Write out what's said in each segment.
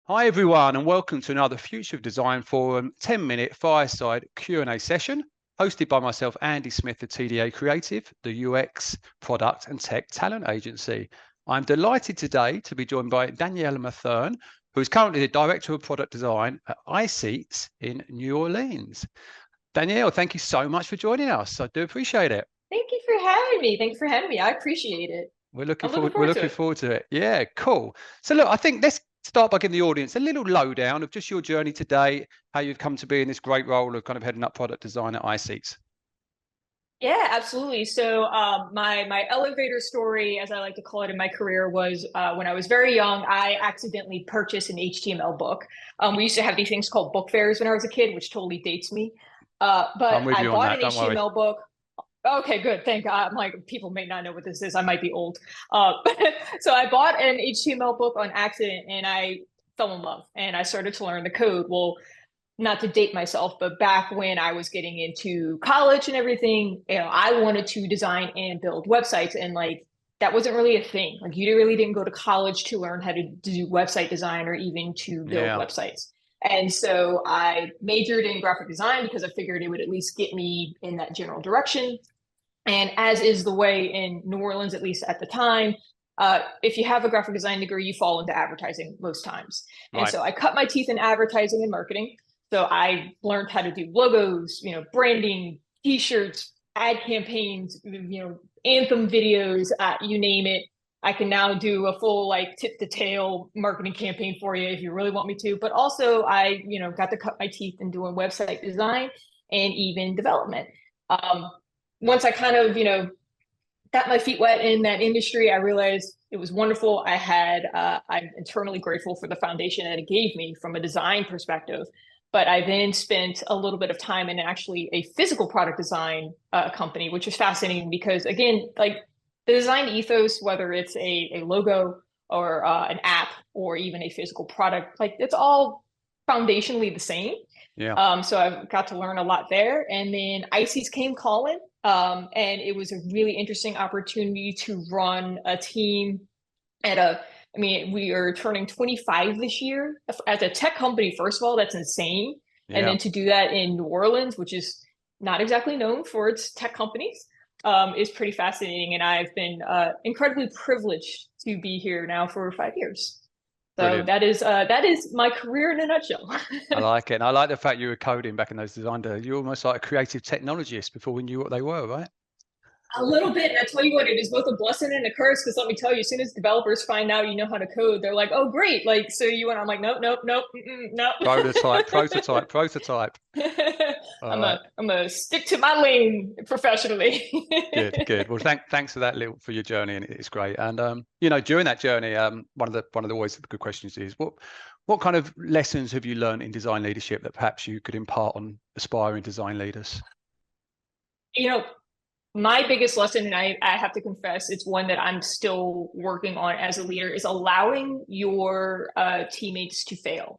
Hi everyone, and welcome to another Future of Design Forum 10-minute fireside Q&A session hosted by myself, Andy Smith of TDA Creative, the UX product and tech talent agency. I'm delighted today to be joined by Danielle Matherne, who is currently the Director of Product Design at iSeatz in New Orleans. Danielle, thank you so much for joining us. I do appreciate it. Thank you for having me. Thanks for having me. I appreciate it. We're looking I'm looking forward. We're forward to looking it. forward to it. Yeah, cool. So look, I think let's start by giving the audience a little lowdown of just your journey today, how you've come to be in this great role of kind of heading up product design at iSeatz. Yeah, absolutely. So my elevator story, as I like to call it in my career, was when I was very young, I accidentally purchased an HTML book. We used to have these things called book fairs when I was a kid, which totally dates me. I'm But with I you on bought that. an Don't worry. HTML book. Okay, good. Thank God. I'm like, people may not know what this is. I might be old. So I bought an HTML book on accident and I fell in love and I started to learn the code. Well, not to date myself, but back when I was getting into college and everything, I wanted to design and build websites. And like, that wasn't really a thing. Like, you really didn't go to college to learn how to do website design or even to build Yeah. websites. And so I majored in graphic design because I figured it would at least get me in that general direction. And as is the way in New Orleans, at least at the time, if you have a graphic design degree, you fall into advertising most times. And Right. so I cut my teeth in advertising and marketing. So I learned how to do logos, branding, t-shirts, ad campaigns, anthem videos, you name it. I can now do a full like tip to tail marketing campaign for you if you really want me to. But also I, got to cut my teeth in doing website design and even development. Um, Once I kind of, got my feet wet in that industry, I realized it was wonderful. I'm internally grateful for the foundation that it gave me from a design perspective. But I then spent a little bit of time in actually a physical product design company, which was fascinating because, again, like the design ethos, whether it's a logo or an app or even a physical product, like it's all foundationally the same. Yeah. So I got to learn a lot there. And then iSeatz came calling. And it was a really interesting opportunity to run a team I mean, we are turning 25 this year. As a tech company, first of all, that's insane. And Yeah. then to do that in New Orleans, which is not exactly known for its tech companies, is pretty fascinating. And I've been incredibly privileged to be here now for 5 years. So Brilliant. that is my career in a nutshell. I like it. And I like the fact you were coding back in those design days. You're almost like a creative technologist before we knew what they were, right? A little bit, and I tell you what, it is both a blessing and a curse. Because let me tell you, as soon as developers find out you know how to code, they're like, "Oh, great!" Like, so you and I'm like, "Nope, nope, nope, nope." Prototype, prototype, prototype. All right. I'm a stick to my lane professionally. Good, good. Well, thanks for that little for your journey, and it's great. And during that journey, one of the always good questions is what kind of lessons have you learned in design leadership that perhaps you could impart on aspiring design leaders? you know, my biggest lesson, and I have to confess, it's one that I'm still working on as a leader, is allowing your teammates to fail.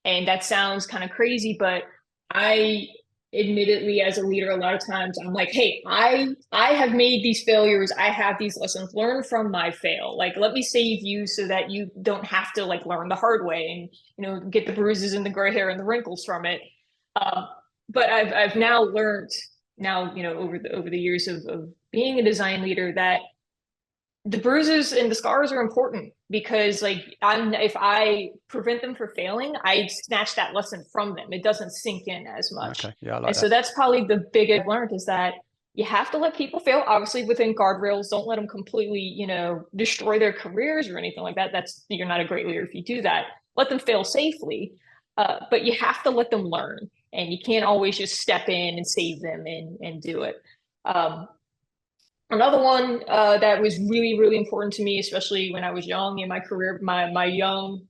And that sounds kind of crazy, but I admittedly, as a leader, a lot of times I'm like, hey, I have made these failures. I have these lessons. Learn from my fail. Like, let me save you so that you don't have to like learn the hard way and get the bruises and the gray hair and the wrinkles from it. Um, but I've now learned over the years of being a design leader that the bruises and the scars are important because like if I prevent them from failing, I snatch that lesson from them. It doesn't sink in as much. Okay, yeah, I like And so that. that's probably the big I've learned is that you have to let people fail, obviously within guardrails. Don't let them completely, destroy their careers or anything like that. You're not a great leader if you do that. Let them fail safely. But you have to let them learn. And you can't always just step in and save them and do it. Um, Another one that was really, really important to me, especially when I was young in my career, my young,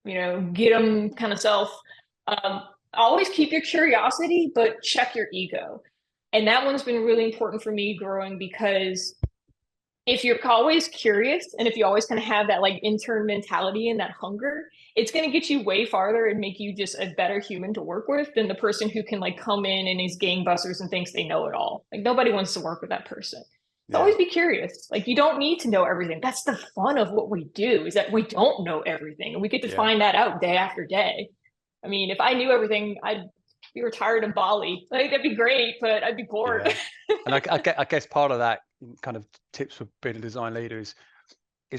get them kind of self. Always keep your curiosity, but check your ego. And that one's been really important for me growing because if you're always curious and if you always kind of have that like intern mentality and that hunger, it's going to get you way farther and make you just a better human to work with than the person who can like come in and is gangbusters and thinks they know it all. Like nobody wants to work with that person. always be curious. Like, you don't need to know everything. That's the fun of what we do, is that we don't know everything, and we get to find that out day after day. I mean, if I knew everything, I'd be retired in Bali. Like, that'd be great, but I'd be bored. And I guess part of that kind of tips for being a design leader is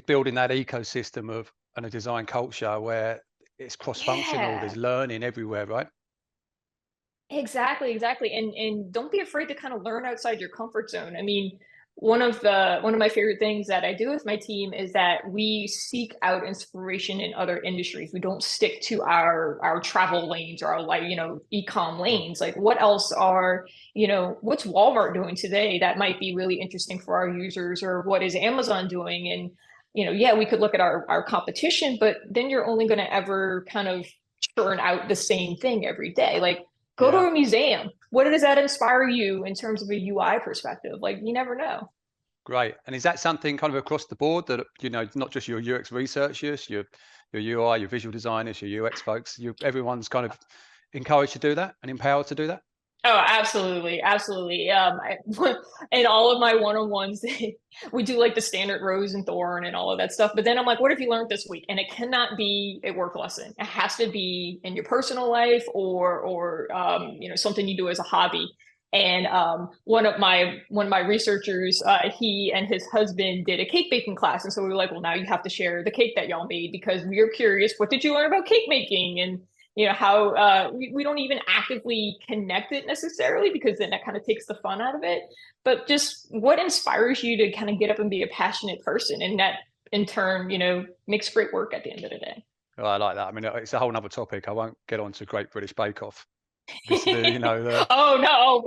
building that ecosystem of and a design culture where it's cross-functional. There's learning everywhere, right? Exactly. And don't be afraid to kind of learn outside your comfort zone. I mean, one of my favorite things that I do with my team is that we seek out inspiration in other industries. We don't stick to our travel lanes or our, like, e-com lanes. Like, what else are, what's Walmart doing today that might be really interesting for our users, or what is Amazon doing? And, we could look at our competition, but then you're only going to ever kind of churn out the same thing every day. Like, go to a museum. What does that inspire you in terms of a UI perspective? Like, you never know. Great. And is that something kind of across the board that, not just your UX researchers, your UI, your visual designers, your UX folks, everyone's kind of encouraged to do that and empowered to do that? Oh, absolutely. In all of my one-on-ones, we do like the standard rose and thorn and all of that stuff. But then I'm like, what have you learned this week? And it cannot be a work lesson. It has to be in your personal life, or something you do as a hobby. And one of my researchers, he and his husband did a cake baking class. And so we were like, well, now you have to share the cake that y'all made, because we are curious. What did you learn about cake making? And how we don't even actively connect it necessarily, because then that kind of takes the fun out of it. But just what inspires you to kind of get up and be a passionate person, and that in turn, makes great work at the end of the day. Oh, I like that. I mean, it's a whole nother topic. I won't get on to Great British Bake Off. Oh no,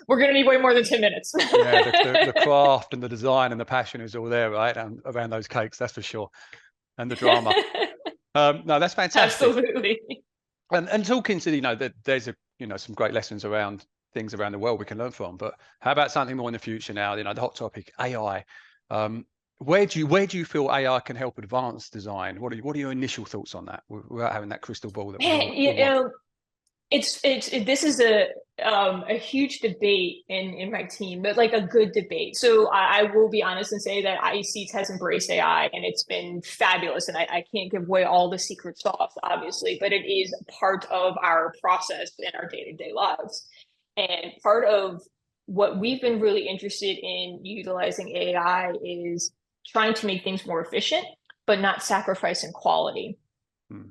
we're going to need way more than 10 minutes. The craft and the design and the passion is all there, right? And around those cakes, that's for sure. And the drama. No, that's fantastic. Absolutely. And talking to, that there's some great lessons around things around the world we can learn from. But how about something more in the future now? The hot topic, AI. Where do you feel AI can help advance design? What are your initial thoughts on that, without having that crystal ball that this is a huge debate in my team, but like a good debate. So I will be honest and say that iSeatz has embraced AI, and it's been fabulous. And I can't give away all the secret sauce, obviously, but it is part of our process in our day-to-day lives. And part of what we've been really interested in utilizing AI is trying to make things more efficient, but not sacrificing quality.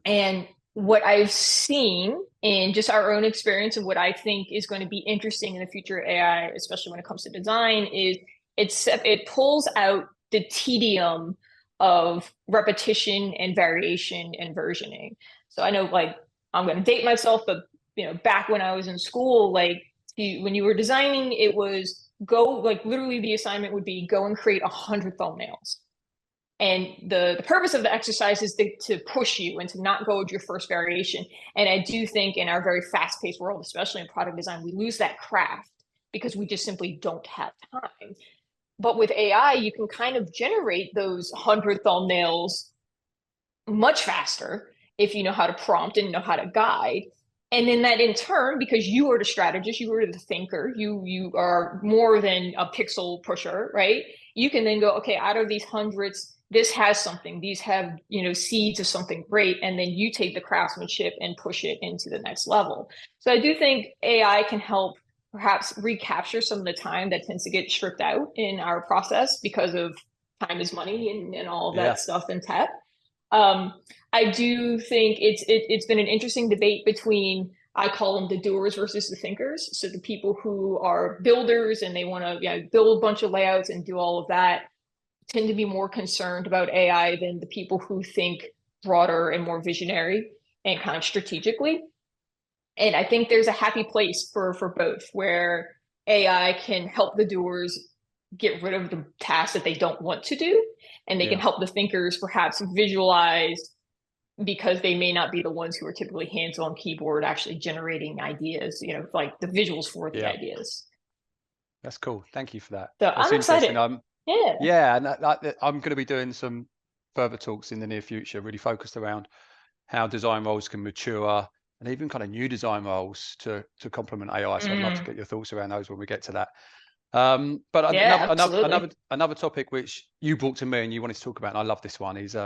And what I've seen in just our own experience, and what I think is going to be interesting in the future of AI, especially when it comes to design, is it pulls out the tedium of repetition and variation and versioning. So I know, like, I'm going to date myself, but back when I was in school, like, when you were designing, it was literally the assignment would be go and create 100 thumbnails. And the purpose of the exercise is to push you and to not go with your first variation. And I do think in our very fast-paced world, especially in product design, we lose that craft because we just simply don't have time. But with AI, you can kind of generate those 100 thumbnails much faster if you know how to prompt and know how to guide. And then that in turn, because you are the strategist, you are the thinker, you are more than a pixel pusher, right? You can then go, okay, out of these hundreds, this has something, these have, seeds of something great. And then you take the craftsmanship and push it into the next level. So I do think AI can help perhaps recapture some of the time that tends to get stripped out in our process because of time is money and all of that stuff in tech. I do think it's been an interesting debate between, I call them the doers versus the thinkers. So the people who are builders and they want to build a bunch of layouts and do all of that tend to be more concerned about AI than the people who think broader and more visionary and kind of strategically. And I think there's a happy place for both, where AI can help the doers get rid of the tasks that they don't want to do, and they can help the thinkers perhaps visualize, because they may not be the ones who are typically hands-on keyboard actually generating ideas, like the visuals for the ideas. That's cool. Thank you for that. So That's I'm excited. And I'm going to be doing some further talks in the near future, really focused around how design roles can mature, and even kind of new design roles to complement AI. So I'd love to get your thoughts around those when we get to that. But Yeah, absolutely. another topic which you brought to me and you wanted to talk about, and I love this one, is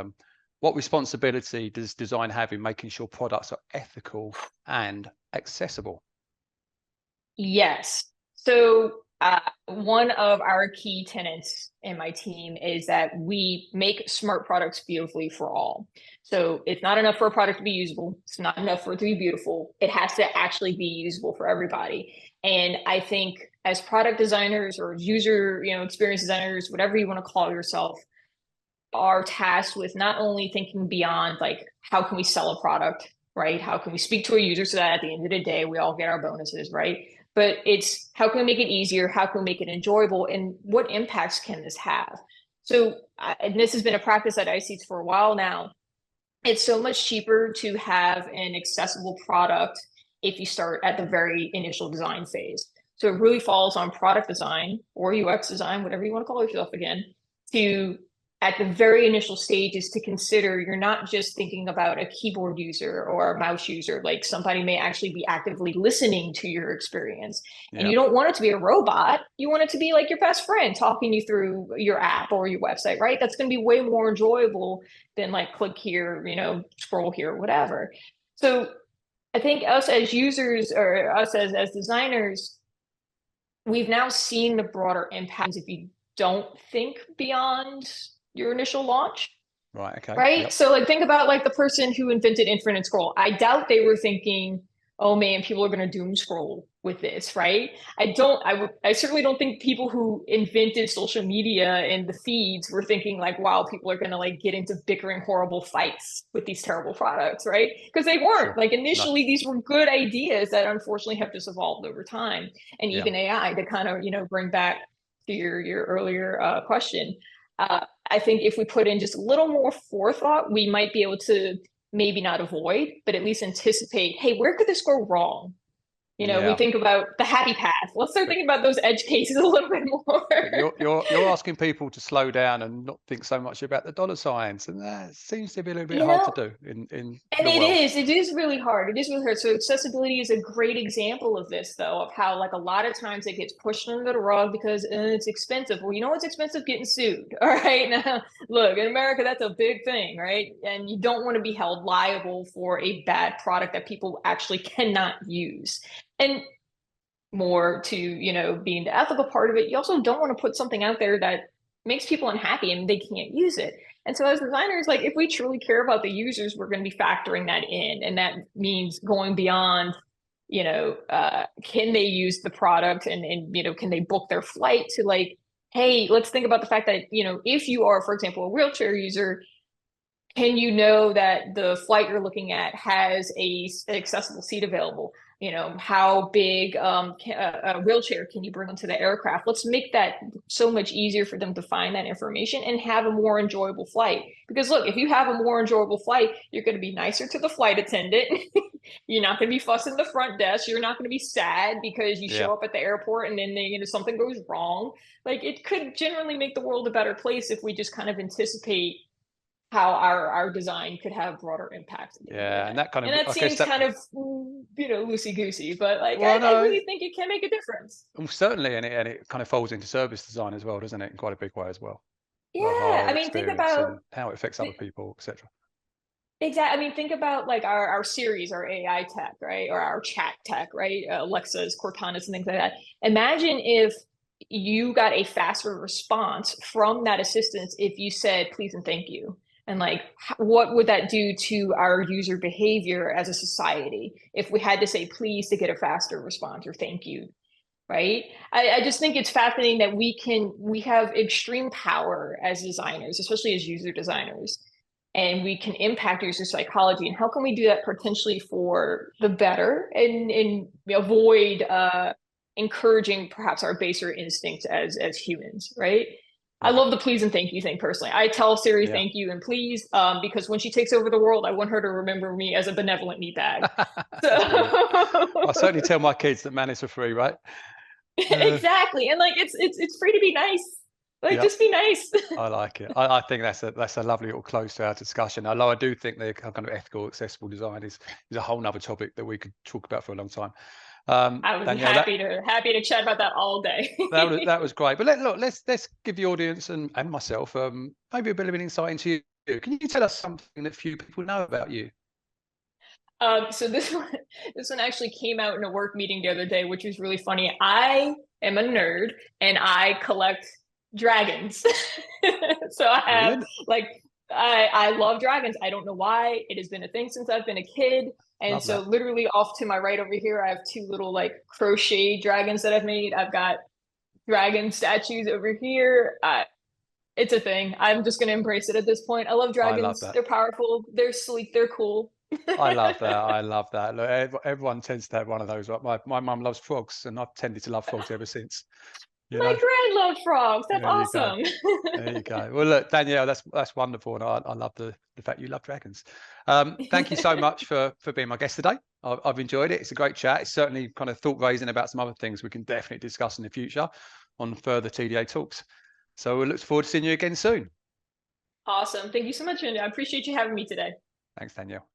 what responsibility does design have in making sure products are ethical and accessible? Yes. So one of our key tenets in my team is that we make smart products beautifully for all. So it's not enough for a product to be usable. It's not enough for it to be beautiful. It has to actually be usable for everybody. And I think as product designers or user, experience designers, whatever you want to call yourself, are tasked with not only thinking beyond like how can we sell a product, right? How can we speak to a user so that at the end of the day we all get our bonuses, right? But it's how can we make it easier? How can we make it enjoyable? And what impacts can this have? So, and this has been a practice at iSeatz for a while now. It's so much cheaper to have an accessible product if you start at the very initial design phase. So it really falls on product design or UX design, whatever you want to call yourself again, to at the very initial stages to consider you're not just thinking about a keyboard user or a mouse user, like somebody may actually be actively listening to your experience. And Yeah, you don't want it to be a robot. You want it to be like your best friend talking you through your app or your website, right? That's going to be way more enjoyable than like click here, scroll here, whatever. So I think us as users or us as designers, we've now seen the broader impacts if you don't think beyond your initial launch, right. Okay. right? Yep. So like think about like the person who invented infinite scroll. I doubt they were thinking, oh man, people are going to doom scroll with this, right? I certainly don't think people who invented social media and the feeds were thinking like, wow, people are going to like get into bickering horrible fights with these terrible products, right? Because they weren't. Sure. Like No. initially these were good ideas that unfortunately have just evolved over time. And Yeah. even AI to kind of, bring back to your earlier question. I think if we put in just a little more forethought, we might be able to maybe not avoid, but at least anticipate, hey, where could this go wrong? We Yeah. think about the happy path. Let's start But thinking about those edge cases a little bit more. but you're asking people to slow down and not think so much about the dollar signs, and that seems to be a little bit you hard to know, do in And the world. it is really hard. It is really hard. So accessibility is a great example of this, though, of how like a lot of times it gets pushed under the rug because it's expensive. Well, you know what's expensive? Getting sued. All right. Now, look, in America, that's a big thing, right? And you don't want to be held liable for a bad product that people actually cannot use. And more to, being the ethical part of it, you also don't want to put something out there that makes people unhappy and they can't use it. And so as designers, like if we truly care about the users, we're going to be factoring that in. And that means going beyond, can they use the product and can they book their flight to like, hey, let's think about the fact that, if you are, for example, a wheelchair user, can you know that the flight you're looking at has an accessible seat available? How big a wheelchair can you bring into the aircraft? Let's make that so much easier for them to find that information and have a more enjoyable flight. Because look, if you have a more enjoyable flight, you're going to be nicer to the flight attendant. You're not going to be fussing the front desk. You're not going to be sad because you Yeah. show up at the airport and then something goes wrong. Like it could generally make the world a better place if we just kind of anticipate how our design could have broader impact at the end of the Yeah. day. And that kind And of, that I guess seems that. kind of, loosey goosey, but like Well, I no, really think it can make a difference. certainly, and it kind of folds into service design as well, doesn't it? In quite a big way as well. The Yeah, I whole mean, think experience about and how it affects other people, etc. exactly. I mean, think about like our series, our AI tech, right, or our chat tech, right, Alexa's, Cortana's, and things like that. Imagine if you got a faster response from that assistance if you said please and thank you. And like, what would that do to our user behavior as a society if we had to say please to get a faster response or thank you, right? I just think it's fascinating that we have extreme power as designers, especially as user designers, and we can impact user psychology. And how can we do that potentially for the better and avoid encouraging perhaps our baser instincts as humans, right? I Yeah. love the please and thank you thing personally. I tell Siri Yeah. thank you and please because when she takes over the world, I want her to remember me as a benevolent meat bag. So That's brilliant. I certainly tell my kids that man is for free, right? Uh, exactly, and like it's free to be nice. Like yeah. just be nice. I like it. I think that's a lovely little close to our discussion. Although I do think the kind of ethical, accessible design is a whole nother topic that we could talk about for a long time. I would be Danielle, happy to chat about that all day. that was great. But let's give the audience and myself maybe a bit of an insight into you. Can you tell us something that few people know about you? So this one actually came out in a work meeting the other day, which was really funny. I am a nerd and I collect dragons. So I have Brilliant. like I love dragons. I don't know why. It has been a thing since I've been a kid. And Love so that. literally off to my right over here, I have two little like crochet dragons that I've made. I've got dragon statues over here. It's a thing. I'm just gonna embrace it at this point. I love I love dragons. that. They're powerful. They're sleek. They're cool. I love that. I love that. Look, everyone tends to have one of those. Right? My mum loves frogs, and I've tended to love frogs ever since. You My know, grand loves frogs. That's there you go. awesome. There you go. Well, look, Danielle, that's wonderful, and I love the fact you love dragons. Thank you so much for being my guest today. I've enjoyed it. It's a great chat. It's certainly kind of thought raising about some other things we can definitely discuss in the future on further TDA talks. So we look forward to seeing you again soon. Awesome. Thank you so much, and I appreciate you having me today. Thanks, Danielle.